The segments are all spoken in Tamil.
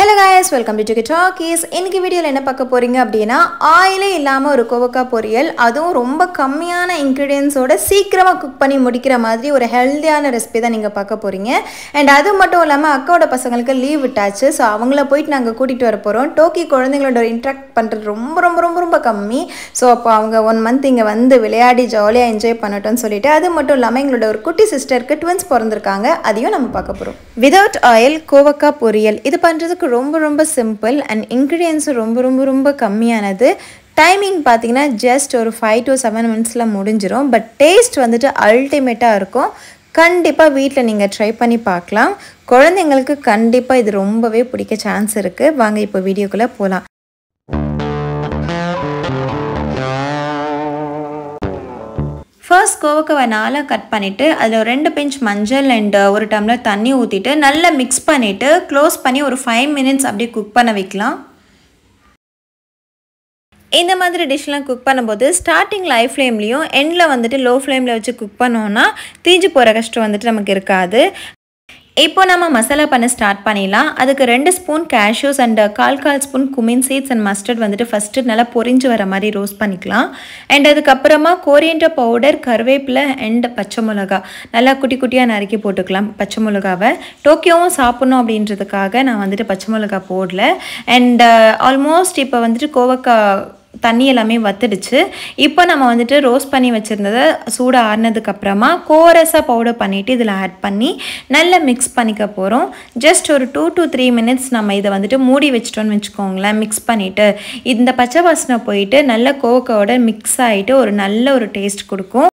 Hello guys, welcome to Tuki Talkies. இன்னைக்கு வீடியோல என்ன பார்க்க போறீங்க அப்படினா ஆயிலே இல்லாம ஒரு கோவக்காய் பொரியல் அதுவும் ரொம்ப கம்மியான இன்கிரிடியன்ட்ஸோட சீக்கிரமா குக் பண்ணி முடிக்கிற மாதிரி ஒரு ஹெல்தியான ரெசிபி தான் நீங்க பார்க்க போறீங்க. And அது மட்டும் இல்லாம அக்காவோட பசங்களுக்கு லீவ் விட்டாச்சு. சோ அவங்கள போய்ட்டு நாங்க கூட்டிட்டு வர போறோம். டோக்கி குழந்தைகளோட இன்டராக்ட் பண்றது ரொம்ப கம்மி. சோ அப்ப அவங்க 1 month இங்க வந்து விளையாடி ஜாலியா என்ஜாய் பண்ணட்டும்னு சொல்லிட்டு அது மட்டும் இல்லாம எங்களோட ஒரு குட்டி சிஸ்டருக்கு ட்வின்ஸ் பிறந்திருக்காங்க. அதையும் நம்ம பார்க்க போறோம். Without oil கோவக்காய் பொரியல் இது பண்றதுக்கு ரொம்ப சிம்பிள் and ingredients ரொம்ப கம்மியானது. டைமிங் பார்த்தீங்கன்னா ஜஸ்ட் ஒரு 5 to 7 மினிட்ஸ்ல முடிஞ்சிரும். பட் டேஸ்ட் வந்துட்டு அல்டிமேட்டா இருக்கும். கண்டிப்பா வீட்ல நீங்க ட்ரை பண்ணி பார்க்கலாம். குழந்தைங்களுக்கு கண்டிப்பா இது ரொம்பவே பிடிக்க சான்ஸ் இருக்கு. வாங்க இப்போ வீடியோக்குள்ள போலாம். ஃபர்ஸ்ட் கோவக்காவை நாலா கட் பண்ணிவிட்டு அதில் ஒரு 2 பிஞ்ச் மஞ்சள் அண்ட் ஒரு டம்ளர் தண்ணி ஊற்றிட்டு நல்லா மிக்ஸ் பண்ணிவிட்டு க்ளோஸ் பண்ணி ஒரு 5 மினிட்ஸ் அப்படியே குக் பண்ண வைக்கலாம். இந்த மாதிரி டிஷ்லாம் குக் பண்ணும்போது ஸ்டார்டிங் ஹை ஃப்ளேம்லேயும் எண்டில் வந்துட்டு லோ ஃப்ளேமில் வச்சு குக் பண்ணோன்னா தீஞ்சு போகிற கஷ்டம் வந்துட்டு நமக்கு இருக்காது. இப்போ நம்ம மசாலா பண்ண ஸ்டார்ட் பண்ணிடலாம். அதுக்கு 2 ஸ்பூன் கேஷ்யூஸ் அண்ட் கால் spoon cumin seeds and mustard வந்துட்டு ஃபஸ்ட்டு நல்லா பொரிஞ்சு வர மாதிரி ரோஸ்ட் பண்ணிக்கலாம். அண்ட் அதுக்கப்புறமா கோரியண்டர் பவுடர், கருவேப்பிலை அண்ட் பச்சை மிளகா நல்லா குட்டி குட்டியாக நறுக்கி போட்டுக்கலாம். பச்சை மிளகாவை டோக்கியோவும் சாப்பிட்ணும் அப்படின்றதுக்காக நான் வந்துட்டு பச்சை மிளகா போடல. அண்ட் ஆல்மோஸ்ட் இப்போ வந்துட்டு கோவக்காய் தண்ணி எல்லாமே வத்துடுச்சு. இப்போ நம்ம வந்துட்டு ரோஸ்ட் பண்ணி வச்சுருந்ததை சூடு ஆறினதுக்கப்புறமா கோரஸாக பவுடர் பண்ணிவிட்டு இதில் ஆட் பண்ணி நல்லா மிக்ஸ் பண்ணிக்க போகிறோம். ஜஸ்ட் ஒரு 2 to 3 மினிட்ஸ் நம்ம இதை வந்துட்டு மூடி வச்சிட்டோன்னு வச்சுக்கோங்களேன். மிக்ஸ் பண்ணிவிட்டு இந்த பச்சை வாசனை போயிட்டு நல்ல கோவக்காயோட மிக்ஸ் ஆகிட்டு ஒரு நல்ல ஒரு டேஸ்ட் கொடுக்கும்.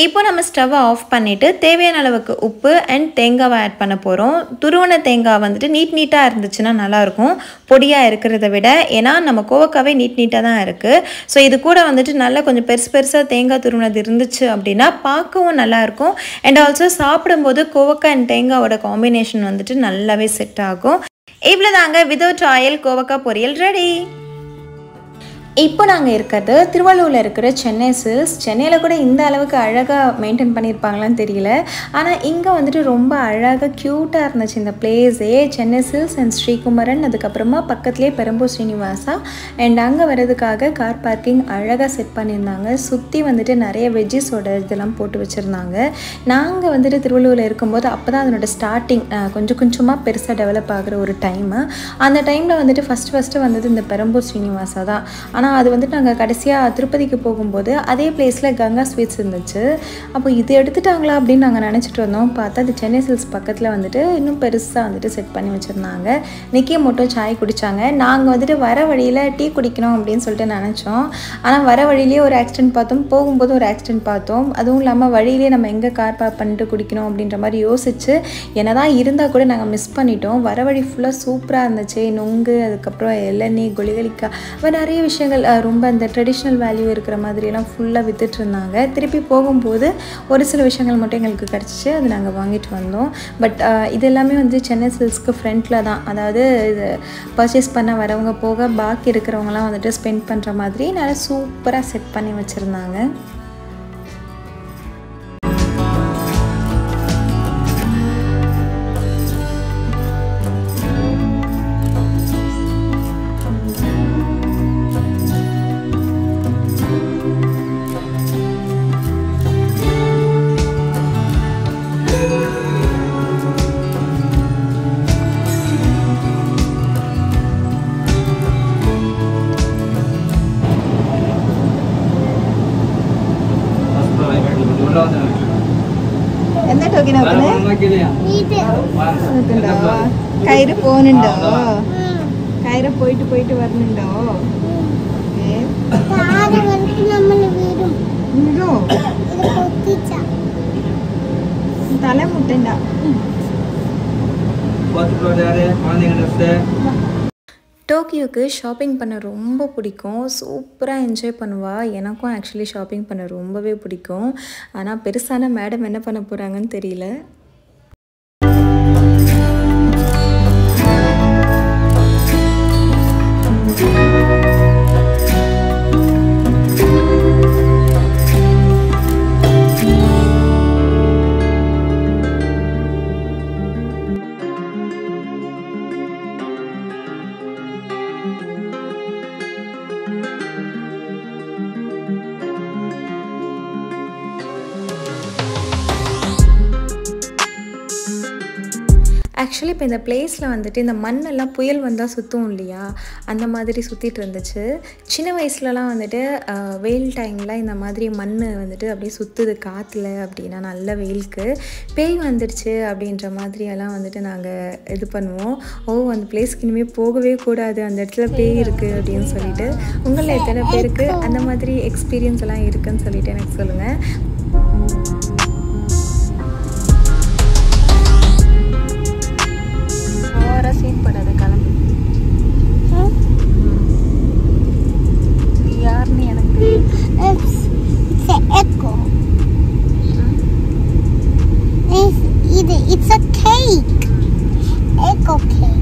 இப்போ நம்ம ஸ்டவ்வை ஆஃப் பண்ணிவிட்டு தேவையான அளவுக்கு உப்பு அண்ட் தேங்காவை ஆட் பண்ண போகிறோம். துருவன தேங்காய் வந்துட்டு நீட்டாக இருந்துச்சுன்னா நல்லாயிருக்கும், பொடியாக இருக்கிறத விட. ஏன்னா நம்ம கோவக்காவே நீட்டாக தான் இருக்குது. ஸோ இது கூட வந்துட்டு நல்லா கொஞ்சம் பெருசாக தேங்காய் துருவனது இருந்துச்சு அப்படின்னா பார்க்கவும் நல்லாயிருக்கும். அண்ட் ஆல்சோ சாப்பிடும்போது கோவக்காய் அண்ட் தேங்காயோட காம்பினேஷன் வந்துட்டு நல்லாவே செட் ஆகும். இவ்வளோ தாங்க விதவுட் ஆயில் கோவக்காய் பொரியல் ரெடி. இப்போ நாங்கள் இருக்கிறது திருவள்ளூரில் இருக்கிற சென்னை சில்ஸ். சென்னையில் கூட இந்த அளவுக்கு அழகாக மெயின்டைன் பண்ணியிருப்பாங்களான்னு தெரியல. ஆனால் இங்கே வந்துட்டு ரொம்ப அழகாக க்யூட்டாக இருந்துச்சு இந்த பிளேஸே. சென்னை சில்ஸ் அண்ட் ஸ்ரீகுமரன், அதுக்கப்புறமா பக்கத்துலேயே பெரம்பூர் ஸ்ரீனிவாசா. அண்ட் அங்கே வர்றதுக்காக கார் பார்க்கிங் அழகாக செட் பண்ணியிருந்தாங்க. சுற்றி வந்துட்டு நிறைய வெஜ்ஜஸோட இதெல்லாம் போட்டு வச்சுருந்தாங்க. நாங்கள் வந்துட்டு திருவள்ளூரில் இருக்கும்போது அப்போ தான் அதனோட ஸ்டார்டிங் கொஞ்சமாக பெருசாக டெவலப் ஆகிற ஒரு டைமு. அந்த டைமில் வந்துட்டு ஃபஸ்ட்டு வந்தது இந்த பெரம்பூர் ஸ்ரீனிவாசா தான். ஆனால் அது வந்துட்டு நாங்கள் கடைசியாக திருப்பதிக்கு போகும்போது அதே பிளேஸில் கங்கா ஸ்வீட்ஸ் இருந்துச்சு. அப்போ இது எடுத்துட்டாங்களா அப்படின்னு நாங்கள் நினச்சிட்டு வந்தோம். பார்த்தா அது சென்னை சில்ஸ் பக்கத்தில் வந்துட்டு இன்னும் பெருசாக வந்துட்டு செட் பண்ணி வச்சுருந்தாங்க. நிக்கிய மட்டும் சாய் குடித்தாங்க. நாங்கள் வந்துட்டு வர வழியில் டீ குடிக்கணும் அப்படின்னு சொல்லிட்டு நினச்சோம். ஆனால் வர வழியிலே ஒரு ஆக்சிடென்ட் பார்த்தோம், போகும்போது ஒரு ஆக்சிடென்ட் பார்த்தோம். அதுவும் இல்லாமல் வழியிலே நம்ம எங்கே கார் பார்க் பண்ணிட்டு குடிக்கணும் அப்படின்ற மாதிரி யோசிச்சு என்னதான் இருந்தால் கூட நாங்கள் மிஸ் பண்ணிட்டோம். வர வழி ஃபுல்லாக சூப்பராக இருந்துச்சு. நுங்கு, அதுக்கப்புறம் இளநீ, கொலிகளிக்காய், நிறைய விஷயங்கள் ரொம்ப அந்த ட்ரெடிஷ்னல் வேல்யூ இருக்கிற மாதிரியெல்லாம் ஃபுல்லாக வித்துட்டு இருந்தாங்க. திருப்பி போகும்போது ஒரு சில விஷயங்கள் மட்டும் எங்களுக்கு கிடச்சிச்சு, அது நாங்கள் வாங்கிட்டு வந்தோம். பட் இது எல்லாமே வந்து சென்னை சில்ஸ்க்கு ஃப்ரண்ட்டில் தான், அதாவது இது பர்ச்சேஸ் பண்ண வரவங்க போக பாக்கி இருக்கிறவங்களாம் வந்துட்டு ஸ்பெண்ட் பண்ணுற மாதிரி நல்லா சூப்பராக செட் பண்ணி வச்சுருந்தாங்க. എന്താ ടോക്കിനോ കയറ് പോകുന്നുണ്ടോ? കയറ് പോയിട്ട് വരുന്നുണ്ടോ? തല മുട്ടണ്ട. டோக்கியோக்கு ஷாப்பிங் பண்ண ரொம்ப பிடிக்கும். சூப்பராக என்ஜாய் பண்ணுவாள். எனக்கும் ஆக்சுவலி ஷாப்பிங் பண்ண ரொம்பவே பிடிக்கும். ஆனால் பெருசான மேடம் என்ன பண்ண போகிறாங்கன்னு தெரியல. ஆக்சுவலி இப்போ இந்த பிளேஸில் வந்துட்டு இந்த மண்ணெல்லாம் புயல் வந்தால் சுற்றும் இல்லையா, அந்த மாதிரி சுற்றிட்டு இருந்துச்சு. சின்ன வயசுலலாம் வந்துட்டு வெயில் டைமில் இந்த மாதிரி மண் வந்துட்டு அப்படியே சுற்றுது காற்றுல அப்படின்னா, நல்ல வெயிலுக்கு பேய் வந்துடுச்சு அப்படின்ற மாதிரியெல்லாம் வந்துட்டு நாங்கள் இது பண்ணுவோம். அந்த பிளேஸ்க்கு இனிமேல் போகவே கூடாது, அந்த இடத்துல பேய் இருக்குது அப்படின்னு சொல்லிட்டு. உங்களில் எத்தனை பேருக்கு அந்த மாதிரி எக்ஸ்பீரியன்ஸ் எல்லாம் இருக்குதுன்னு சொல்லிட்டு எனக்கு சொல்லுங்கள். சீன் பண்ணது கிளம்பு யாருன்னு எனக்கு It's a cake. Echo cake.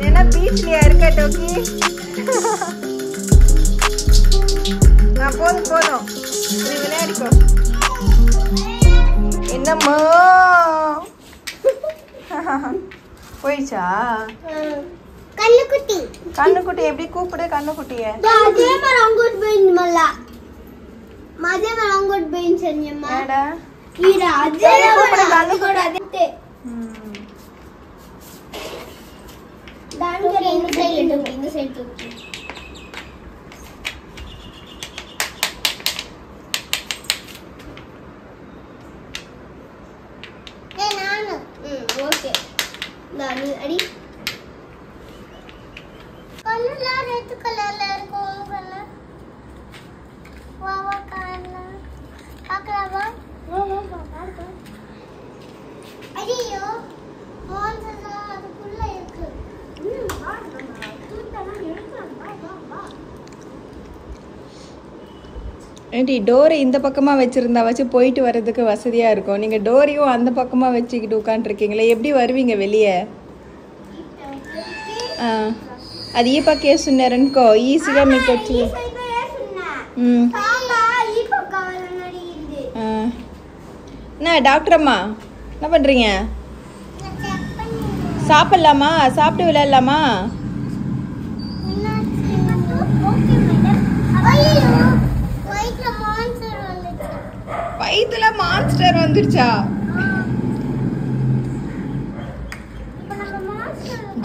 ஏன்னா பீச்லயா இருக்க டோக்கி. போதும் போதும் நீ விளையாடிக்கோ. என்னம்மா போயிடுச்சா? கண்ணுக்குட்டி கண்ணுக்குட்டி எப்படி கூப்பிடு கண்ணுக்குட்டிய? ஏன்டி டோரை இந்த பக்கமாக வச்சுருந்தா வச்சு போயிட்டு வர்றதுக்கு வசதியாக இருக்கும். நீங்கள் டோரையும் அந்த பக்கமாக வச்சுக்கிட்டு உட்காந்துருக்கீங்களே, எப்படி வருவீங்க வெளியே? அது ఈ పక్క వేస్తున్నారనుకో ఈజీగా మీకు వచ్చి. என்ன டாக்டர் அம்மா என்ன பண்ணுறீங்க? சாப்பிட்லாமா? சாப்பிட்டு விளையாடலாமா? வயிற்றுல மான்ஸ்டர் வந்துருச்சா?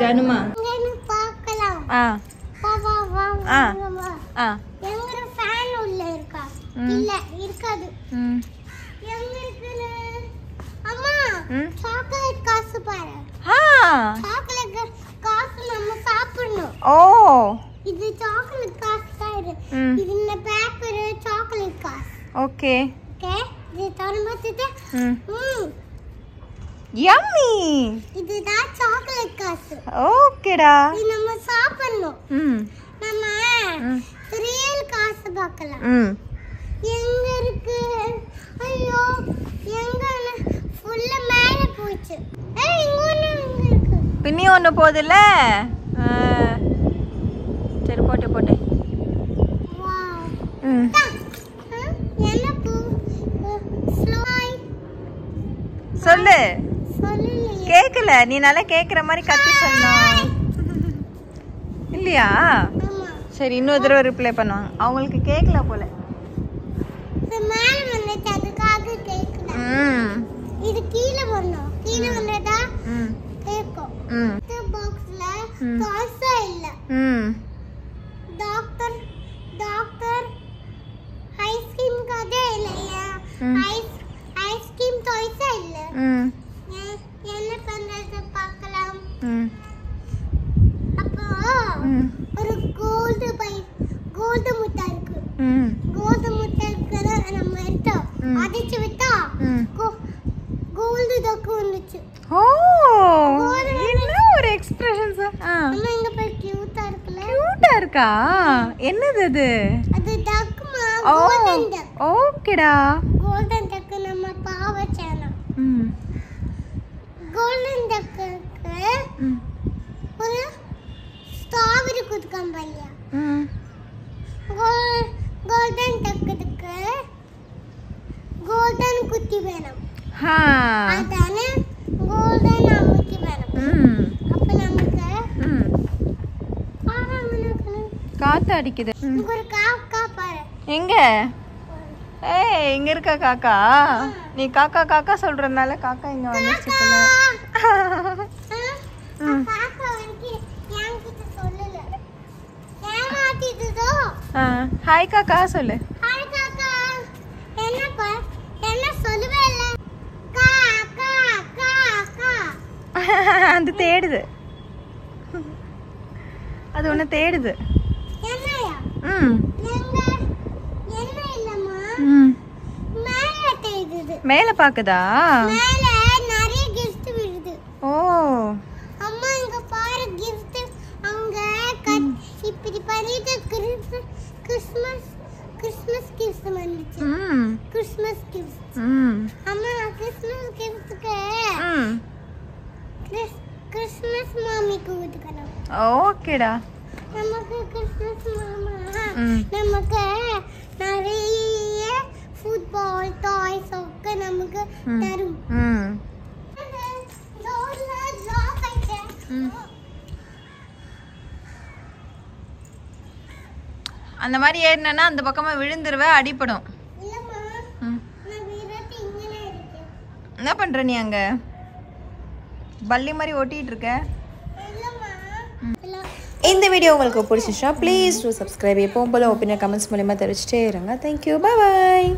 ஜானுமா இது சாக்லேட் காசு தான். இது இந்த பேப்பர் சாக்லேட் காசு. ஓகே ஓகே இது தரமாத்திட்டு யம்மி. இதுதான் சாக்லேட் காசு. ஓகேடா. இது நம்ம சாப்பிடணும். நம்ம ரியல் காசு பார்க்கலாம். எங்க இருக்கு? ஐயோ எங்க ஃபுல்ல மேல போச்சு. இங்க ஒண்ணு இருக்கு. பின்னி ஒண்ணு போகுதுல. சரி போட்டு போட்டு. சொல்லு. கேக்கல, நீ நல்லா கேக்குற மாதிரி கத்தி சொல்லணும் இல்லையா? சரி இன்னொரு தடவை ரிப்ளை பண்ணுவாங்க. அவங்களுக்கு கேக்கல போல. இது கீழே வரணும். கீழே வந்ததா கேக்கும். இந்த பாக்ஸ்ல காசு இல்ல. டாக்டர் டாக்டர் ஐஸ்கிரீம் கதே இல்லையா? ஐஸ்கிரீம் டாய்ஸ் இல்ல. என்ன பண்றது பார்க்கலாம். அப்போ ஒரு கோல்டு முட்டை இருக்கு. கோல்டு முட்டை நம்ம எடுத்தோம், அடிச்சு விட்டா கோல்டு டக்கு வந்துச்சு. என்ன ஒரு எக்ஸ்பிரஷன்ஸ். அம்மா இங்க பாரு கியூட்டா இருக்குல. கியூட்டா இருக்கா? என்னது அது? அது டக்குமா, கோல்டன் டக். ஓகேடா. கோல்டன் டக் நம்ம பாவச்சானா. கோல்டன் டக்கு ஒரு ஸ்ட்ராபெரி குடுக்கம் பையா. கோல்டன் டக்குக்கு கோல்டன் குட்டி வேணும். அதானே அடிக்குது. இங்க ஒரு காக்கா பாரு. எங்க? ஏய் இங்க இருக்கா காக்கா? நீ காக்கா காக்கா சொல்றதுனால காக்கா இங்க வந்துச்சு போல. காக்கா வந்து என்கிட்ட சொல்லல. ஏமாத்திடுதோ. ஹாய் காக்கா சொல்லு. ஹாய் காக்கா. என்ன சொல்லவே இல்ல. காக்கா காக்கா. அது தேடுது. அது ஒண்ணு தேடுது. என்னையா? எங்க? என்ன இல்லம்மா. மேல தேடுது. மேல பாக்குதா? மேல நிறைய gift விழுது. ஓ. அம்மா இங்க பாரு gift அங்க இப்படி பண்ணிட்டு கிறிஸ்மஸ் gift வந்துச்சு. Christmas gift. அம்மா கிறிஸ்மஸ் giftக்கு கிறிஸ்மஸ் மாமிக்கு கொடுக்கணும். ஓகேடா. நமக்கு கிறிஸ்மஸ் மாமா நமக்கு நிறைய ஃபுட்பால் டாய்ஸ் ഒക്കെ நமக்கு தரும். அந்த மாதிரி ஏறினா அந்த பக்கமா விழுந்துருவே, அடிபடும். இல்லம்மா நான் வீரத்தி இங்கனே இருக்கேன். என்ன பண்ற நீ அங்க? பல்லி மாதிரி ஓட்டிட்டு இருக்க. இல்லம்மா இந்த வீடியோ உங்களுக்கு பிடிச்சிருச்சா ப்ளீஸ் டூ சப்ஸ்கிரைப். எப்பவும் போல ஒப்பீனியன் கமெண்ட்ஸ் மூலமா தெரிவிச்சிட்டே இருங்க. தேங்க்யூ. பாய் பாய்.